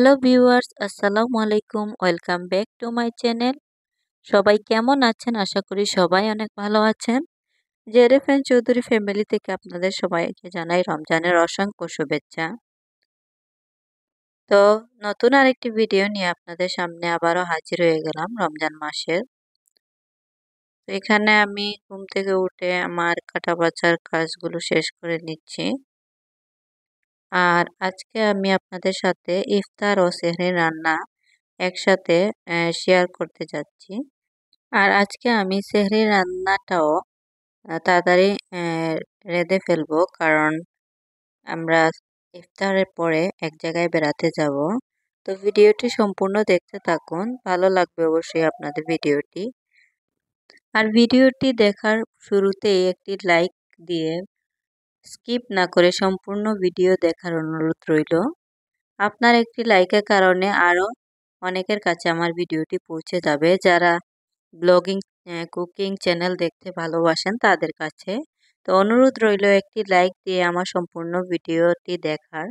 Hello viewers, আসসালামু আলাইকুম। Welcome back to my channel. সবাই কেমন আছেন? আশা করি সবাই অনেক ভালো আছেন। জেরেফান চৌধুরী ফ্যামিলি থেকে আপনাদের সবাইকে জানাই রমজানের অসংখ্য শুভেচ্ছা। তো নতুন আরেকটি ভিডিও নিয়ে আপনাদের সামনে আবারও হাজির হয়ে গেলাম রমজান মাসের। তো এখানে আমি ঘুম থেকে উঠে আমার কাটা বাছার কাজগুলো শেষ করে নিচ্ছি। আর আজকে আমি আপনাদের সাথে ইফতার ও সেহরির রান্না একসাথে শেয়ার করতে যাচ্ছি। আর আজকে আমি সেহরির রান্নাটাও তাড়াতাড়ি রেঁধে ফেলবো, কারণ আমরা ইফতারের পরে এক জায়গায় বেড়াতে যাব। তো ভিডিওটি সম্পূর্ণ দেখতে থাকুন, ভালো লাগবে অবশ্যই আপনাদের ভিডিওটি। আর ভিডিওটি দেখার শুরুতেই একটি লাইক দিয়ে স্কিপ না করে সম্পূর্ণ ভিডিও দেখার অনুরোধ রইল। আপনার একটি লাইকের কারণে আরও অনেকের কাছে আমার ভিডিওটি পৌঁছে যাবে, যারা ব্লগিং কুকিং চ্যানেল দেখতে ভালোবাসেন তাদের কাছে। তো অনুরোধ রইল একটি লাইক দিয়ে আমার সম্পূর্ণ ভিডিওটি দেখার।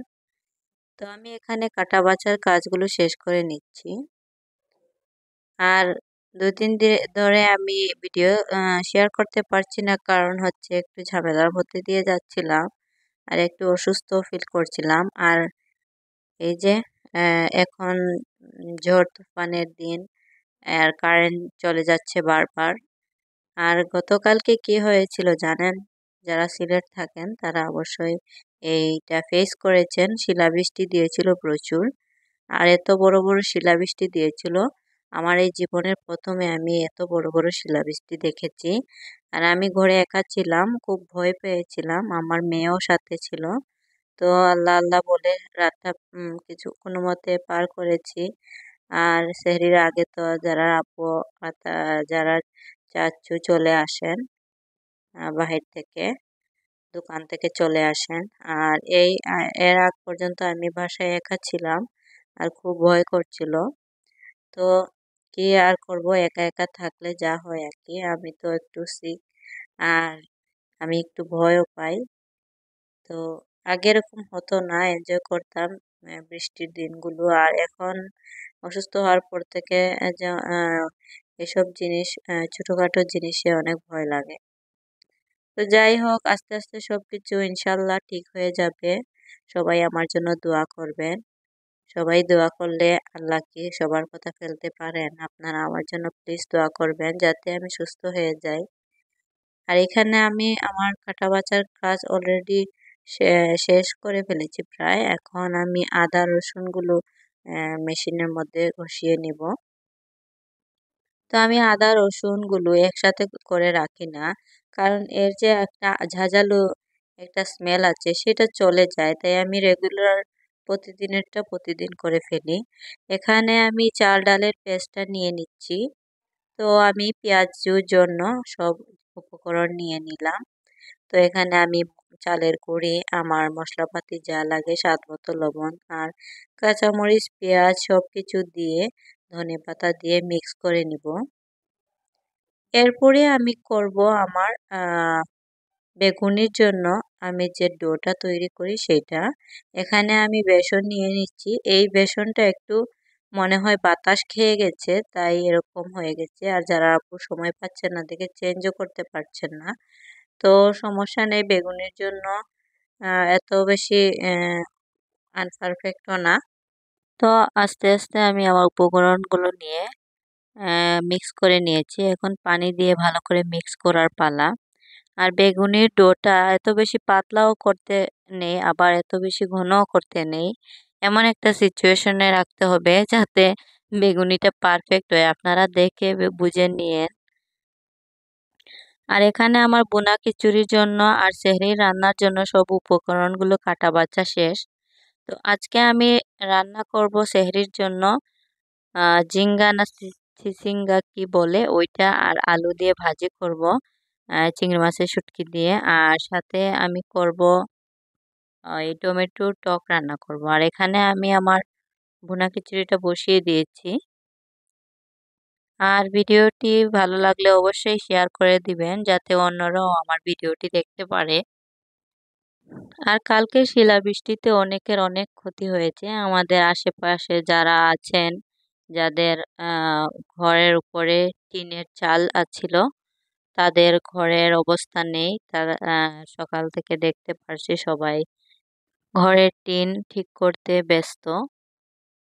তো আমি এখানে কাটা বাছার কাজগুলো শেষ করে নিচ্ছি। আর 2-3 দিন ধরে আমি ভিডিও শেয়ার করতে পারছি না, কারণ হচ্ছে একটু ঝামেলার মধ্যে দিয়ে যাচ্ছিলাম আর একটু অসুস্থ ফিল করছিলাম। আর এই যে এখন ঝড় তুফানের দিন, আর কারেন্ট চলে যাচ্ছে বারবার। আর গতকালকে কি হয়েছিল জানেন? যারা সিলেট থাকেন তারা অবশ্যই এইটা ফেস করেছেন। শিলাবৃষ্টি দিয়েছিল প্রচুর। আর এত বড় বড় শিলাবৃষ্টি দিয়েছিল, আমার এই জীবনের প্রথমে আমি এত বড় বড় শিলাবৃষ্টি দেখেছি। আর আমি ঘরে একা ছিলাম, খুব ভয় পেয়েছিলাম, আমার মেয়েও সাথে ছিল। তো আল্লাহ আল্লাহ বলে রাতটা কোনো মতে পার করেছি। আর সেহরির আগে তো যারা আপু যারা চাচ্চু চলে আসেন বাহির থেকে, দোকান থেকে চলে আসেন। আর এর আগ পর্যন্ত আমি বাসায় একা ছিলাম আর খুব ভয় করছিল। তো কি আর করব, একা একা থাকলে যা হয় আর কি। আমি তো একটু সিক, আর আমি একটু ভয়ও পাই। তো আগে এরকম হতো না, এনজয় করতাম বৃষ্টির দিনগুলো। আর এখন অসুস্থ হওয়ার পর থেকে এসব জিনিস, ছোটখাটো জিনিসে অনেক ভয় লাগে। তো যাই হোক, আস্তে আস্তে সবকিছু ইনশাল্লাহ ঠিক হয়ে যাবে। সবাই আমার জন্য দোয়া করবেন। সবাই দোয়া করলে আল্লাহ কি সবার কথা ফেলতে পারেন? আপনারা আমার জন্য প্লিজ দোয়া করবেন যাতে আমি সুস্থ হয়ে যাই। আর এখানে আমি আমার কাটা বাছার কাজ অলরেডি শেষ করে ফেলেছি প্রায়। এখন আমি আদা রসুনগুলো মেশিনের মধ্যে ঘষিয়ে নিব। তো আমি আদা রসুনগুলো একসাথে করে রাখি না, কারণ এর যে একটা ঝাঁঝালো একটা স্মেল আছে সেটা চলে যায়। তাই আমি রেগুলার প্রতিদিনেরটা প্রতিদিন করে ফেলি। এখানে আমি চাল ডালের পেস্টটা নিয়ে নিচ্ছি। তো আমি পেঁয়াজুর জন্য সব উপকরণ নিয়ে নিলাম। তো এখানে আমি চালের গুঁড়ি, আমার মশলাপাতি যা লাগে, স্বাদ মতো লবণ আর কাঁচামরিচ, পেঁয়াজ সব কিছু দিয়ে ধনেপাতা দিয়ে মিক্স করে নিব। এরপরে আমি করব আমার বেগুনির জন্য আমি যে ডোটা তৈরি করি সেটা। এখানে আমি বেসন নিয়ে নিচ্ছি। এই বেসনটা একটু মনে হয় বাতাস খেয়ে গেছে, তাই এরকম হয়ে গেছে। আর যারা আপু সময় পাচ্ছেন না দেখে চেঞ্জও করতে পারছেন না, তো সমস্যা নেই। বেগুনির জন্য এত বেশি আনপারফেক্টও না। তো আস্তে আস্তে আমি আমার উপকরণগুলো নিয়ে মিক্স করে নিয়েছি। এখন পানি দিয়ে ভালো করে মিক্স করার পালা। আর বেগুনির ডোটা এত বেশি পাতলাও করতে নেই, আবার এত বেশি ঘনও করতে নেই। এমন একটা সিচুয়েশনে রাখতে হবে যাতে বেগুনিটা পারফেক্ট হয়। আপনারা দেখে বুঝে নিয়েন। আর এখানে আমার বোনা খিচুড়ির জন্য আর সেহরির রান্নার জন্য সব উপকরণগুলো কাটা বাছা শেষ। তো আজকে আমি রান্না করব সেহরির জন্য ঝিঙ্গা না চিচিঙ্গা কি বলে ওইটা, আর আলু দিয়ে ভাজি করব, চিংড়ি মাছের শুটকি দিয়ে। আর সাথে আমি করব এই টমেটো টক রান্না করব। আর এখানে আমি আমার ভুনা খিচুড়িটা বসিয়ে দিয়েছি। আর ভিডিওটি ভালো লাগলে অবশ্যই শেয়ার করে দিবেন যাতে অন্যরাও আমার ভিডিওটি দেখতে পারে। আর কালকে শিলাবৃষ্টিতে অনেকের অনেক ক্ষতি হয়েছে। আমাদের আশেপাশে যারা আছেন, যাদের ঘরের উপরে টিনের চাল ছিল, তাদের ঘরের অবস্থা নেই। তারা সকাল থেকে দেখতে পারছি সবাই ঘরের টিন ঠিক করতে ব্যস্ত।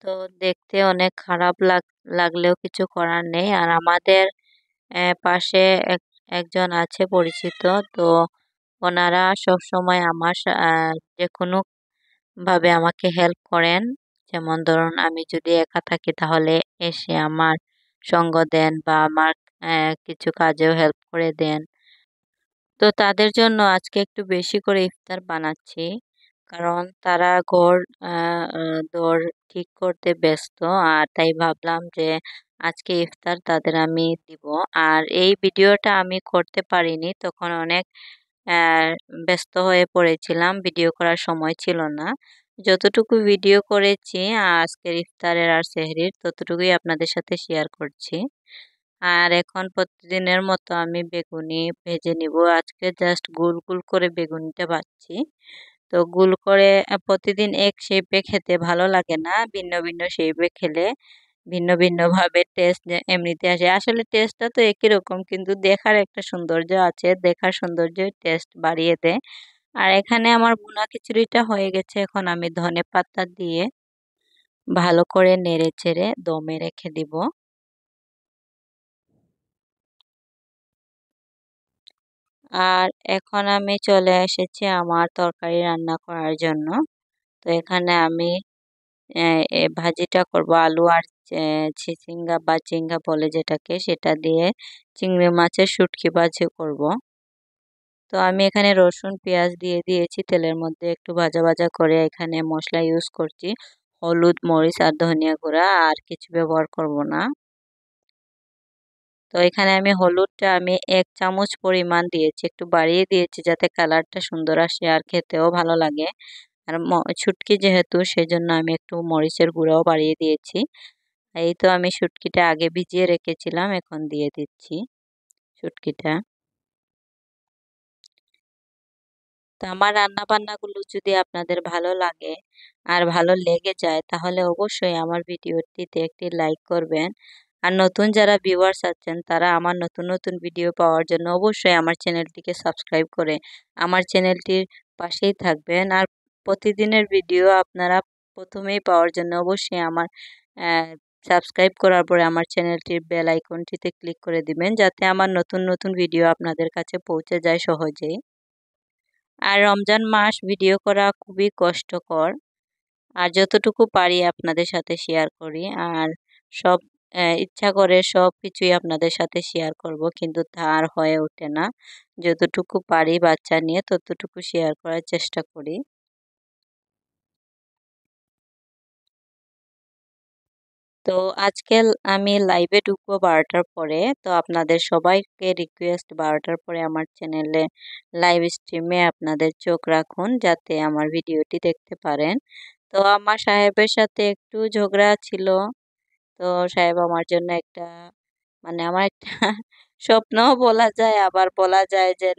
তো দেখতে অনেক খারাপ লাগলেও কিছু করার নেই। আর আমাদের পাশে একজন আছে পরিচিত, তো ওনারা সব সময় আমার যে কোনো ভাবে আমাকে হেল্প করেন। যেমন ধরুন, আমি যদি একা থাকি তাহলে এসে আমার সঙ্গ দেন বা আমার কিছু কাজেও হেল্প করে দেন। তো তাদের জন্য আজকে একটু বেশি করে ইফতার বানাচ্ছি, কারণ তারা ঘর দোর ঠিক করতে ব্যস্ত। আর তাই ভাবলাম যে আজকে ইফতার তাদের আমি দিব। আর এই ভিডিওটা আমি করতে পারিনি, তখন অনেক আহ, ব্যস্ত হয়ে পড়েছিলাম, ভিডিও করার সময় ছিল না। যতটুকু ভিডিও করেছি আজকের ইফতারের আর সেহরির, ততটুকুই আপনাদের সাথে শেয়ার করছি। আর এখন প্রতিদিনের মতো আমি বেগুনি ভেজে নিব। আজকে জাস্ট গোল গোল করে বেগুনিটা ভাজছি। তো গোল করে প্রতিদিন এক শেপে খেতে ভালো লাগে না, ভিন্ন ভিন্ন শেপে খেলে ভিন্ন ভিন্ন ভাবে টেস্ট এমনিতে আসে। আসলে টেস্টটা তো একই রকম, কিন্তু দেখার একটা সৌন্দর্য আছে, দেখার সৌন্দর্য টেস্ট বাড়িয়ে দেয়। আর এখানে আমার ভুনা খিচুড়িটা হয়ে গেছে, এখন আমি ধনেপাতা দিয়ে ভালো করে নেড়ে চেড়ে দমে রেখে দিব। আর এখন আমি চলে এসেছি আমার তরকারি রান্না করার জন্য। তো এখানে আমি ভাজিটা করব আলু আর চিচিঙ্গা বা চিঙ্গা বলে যেটাকে, সেটা দিয়ে চিংড়ি মাছের শুটকি ভাজি করব। তো আমি এখানে রসুন পেঁয়াজ দিয়ে দিয়েছি তেলের মধ্যে, একটু ভাজা ভাজা করে এখানে মশলা ইউজ করছি। হলুদ, মরিচ আর ধনিয়া গুঁড়া, আর কিছু ব্যবহার করব না। তো এখানে আমি হলুদটা আমি 1 চামচ পরিমাণ দিয়েছি, একটু বাড়িয়ে দিয়েছি যাতে কালারটা সুন্দর আসে আর খেতেও ভালো লাগে। আর শুটকি যেহেতু, সেজন্য আমি একটু মরিচের গুঁড়াও বাড়িয়ে দিয়েছি। এই তো আমি শুটকিটা আগে ভিজিয়ে রেখেছিলাম, এখন দিয়ে দিচ্ছি শুটকিটা। তো আমার রান্না বান্নাগুলো যদি আপনাদের ভালো লাগে আর ভালো লেগে যায়, তাহলে অবশ্যই আমার ভিডিওটিতে একটি লাইক করবেন। আর নতুন যারা ভিউয়ার্স আছেন, তারা আমার নতুন নতুন ভিডিও পাওয়ার জন্য অবশ্যই আমার চ্যানেলটিকে সাবস্ক্রাইব করে আমার চ্যানেলটির পাশেই থাকবেন। আর প্রতিদিনের ভিডিও আপনারা প্রথমেই পাওয়ার জন্য অবশ্যই আমার সাবস্ক্রাইব করার পরে আমার চ্যানেলটির বেল আইকনটিতে ক্লিক করে দিবেন, যাতে আমার নতুন নতুন ভিডিও আপনাদের কাছে পৌঁছে যায় সহজেই। আর রমজান মাস ভিডিও করা খুবই কষ্টকর। আর যতটুকু পারি আপনাদের সাথে শেয়ার করি। আর সব ইচ্ছা করে সব কিছুই আপনাদের সাথে শেয়ার করব, কিন্তু তা আর হয়ে ওঠে না। যতটুকু পারি বাচ্চা নিয়ে ততটুকু শেয়ার করার চেষ্টা করি। তো আজকে আমি লাইভে ঢুকবো 12টার পরে। তো আপনাদের সবাইকে রিকোয়েস্ট, 12টার পরে আমার চ্যানেলে লাইভ স্ট্রিমে আপনাদের চোখ রাখুন, যাতে আমার ভিডিওটি দেখতে পারেন। তো আমার সাহেবের সাথে একটু ঝগড়া ছিল। তো সাহেব আমার জন্য একটা, মানে আমার একটা স্বপ্নও বলা যায়, আবার বলা যায় যে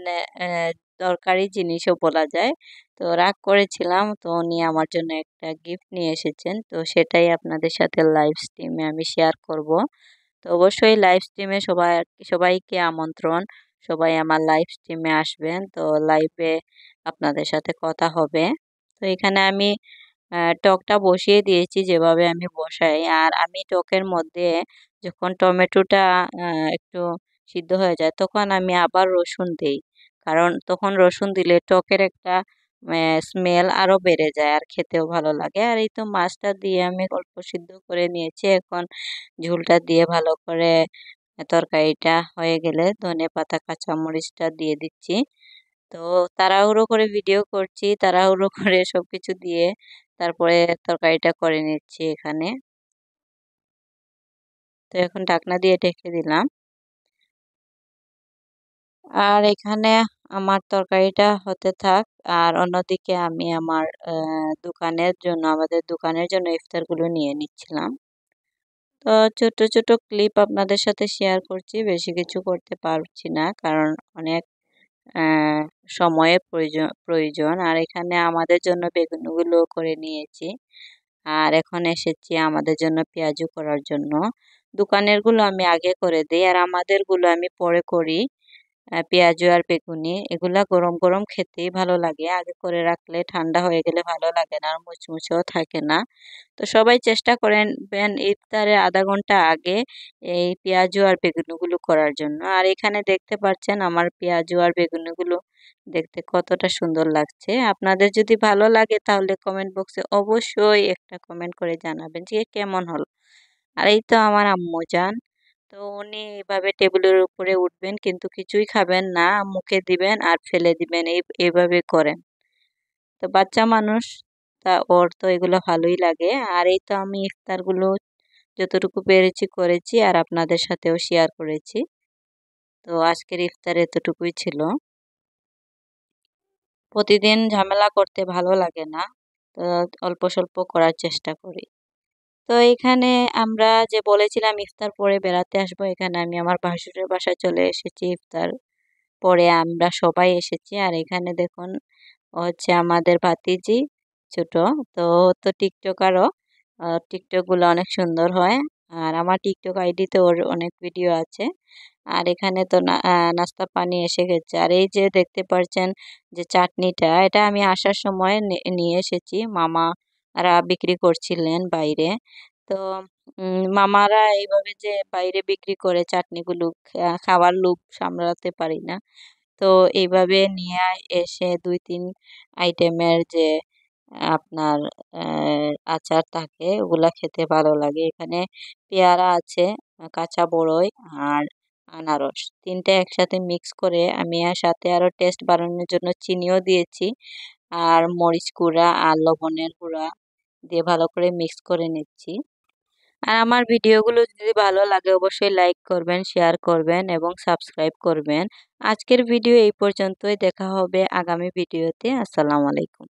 দরকারি জিনিসও বলা যায়। তো রাগ করেছিলাম, তো উনি আমার জন্য একটা গিফট নিয়ে এসেছেন, তো সেটাই আপনাদের সাথে লাইভ স্ট্রিমে আমি শেয়ার করব। তো অবশ্যই লাইভ স্ট্রিমে সবাইকে আমন্ত্রণ, সবাই আমার লাইভ স্ট্রিমে আসবেন। তো লাইভে আপনাদের সাথে কথা হবে। তো এখানে আমি টকটা বসিয়ে দিয়েছি যেভাবে আমি বসাই। আর আমি টকের মধ্যে যখন টমেটোটা একটু সিদ্ধ হয়ে যায়, তখন আমি আবার রসুন দেই, কারণ তখন রসুন দিলে টকের একটা স্মেল আরো বেড়ে যায় আর খেতেও ভালো লাগে। আর এই তো মাছটা দিয়ে আমি অল্প সিদ্ধ করে নিয়েছি, এখন ঝোলটা দিয়ে ভালো করে তরকারিটা হয়ে গেলে ধনেপাতা কাঁচামরিচটা দিয়ে দিচ্ছি। তো তাড়াহুড়ো করে ভিডিও করছি, তাড়াহুড়ো করে সবকিছু দিয়ে তারপরে তরকারিটা করে নিচ্ছি এখানে। তো এখন ঢাকনা দিয়ে ঢেকে দিলাম। আর এখানে আমার তরকারিটা হতে থাক, আর অন্যদিকে আমি আমার আমাদের দোকানের জন্য ইফতারগুলো নিয়ে নিচ্ছিলাম। তো ছোট ছোট ক্লিপ আপনাদের সাথে শেয়ার করছি, বেশি কিছু করতে পারছি না, কারণ অনেক সময়ের প্রয়োজন। আর এখানে আমাদের জন্য বেগুনগুলো করে নিয়েছি। আর এখন এসেছি আমাদের জন্য পেঁয়াজু করার জন্য। দোকানেরগুলো আমি আগে করে দিই আর আমাদেরগুলো আমি পরে করি। পেঁয়াজু আর বেগুনি এগুলা গরম গরম খেতেই ভালো লাগে, আগে করে রাখলে ঠান্ডা হয়ে গেলে ভালো লাগে না আর মুচমুচেও থাকে না। তো সবাই চেষ্টা করেন ইফতারের আধা ঘন্টা আগে এই পেঁয়াজু আর বেগুনিগুলো করার জন্য। আর এখানে দেখতে পাচ্ছেন আমার পেঁয়াজু আর বেগুনিগুলো দেখতে কতটা সুন্দর লাগছে। আপনাদের যদি ভালো লাগে তাহলে কমেন্ট বক্সে অবশ্যই একটা কমেন্ট করে জানাবেন যে কেমন হলো। আর এই তো আমার আম্মু জান, তো উনি এভাবে টেবিলের উপরে উঠবেন কিন্তু কিছুই খাবেন না, মুখে দিবেন আর ফেলে দিবেন, এইভাবে করেন। তো বাচ্চা মানুষ, তা ওর তো এগুলো ভালোই লাগে। আর এই তো আমি ইফতারগুলো যতটুকু পেরেছি করেছি আর আপনাদের সাথেও শেয়ার করেছি। তো আজকের ইফতার এতটুকুই ছিল। প্রতিদিন ঝামেলা করতে ভালো লাগে না, তো অল্প স্বল্প করার চেষ্টা করি। তো এখানে আমরা যে বলেছিলাম ইফতার পরে বেড়াতে আসবো, এখানে আমি আমার ভাসুরের বাসায় চলে এসেছি। ইফতার পরে আমরা সবাই এসেছি। আর এখানে দেখুন ও হচ্ছে আমাদের ভাতিজি ছোট, তো ও তো টিকটকারও। টিকটক গুলো অনেক সুন্দর হয়। আর আমার টিকটক আইডিতে ওর অনেক ভিডিও আছে। আর এখানে তো নাস্তা পানি এসে গেছে। আর এই যে দেখতে পাচ্ছেন যে চাটনিটা, এটা আমি আসার সময় নিয়ে এসেছি, মামারা বিক্রি করছিলেন বাইরে। তো মামারা এইভাবে যে বাইরে বিক্রি করে চাটনিগুলো, খাওয়ার লোভ সামলাতে পারি না। তো এইভাবে নিয়ে এসে ২-৩ আইটেমের যে আপনার আচার থাকে ওগুলা খেতে ভালো লাগে। এখানে পেয়ারা আছে, কাঁচা বড়ই আর আনারস, ৩টে একসাথে মিক্স করে আমি আর সাথে আরো টেস্ট বাড়ানোর জন্য চিনিও দিয়েছি। আর মরিচ গুঁড়া আর লবণের গুঁড়া দিয়ে ভালো করে মিক্স করে নিচ্ছি। আর আমার ভিডিওগুলো যদি ভালো লাগে অবশ্যই লাইক করবেন, শেয়ার করবেন এবং সাবস্ক্রাইব করবেন। আজকের ভিডিও এই পর্যন্তই, দেখা হবে আগামী ভিডিওতে। আসসালামু আলাইকুম।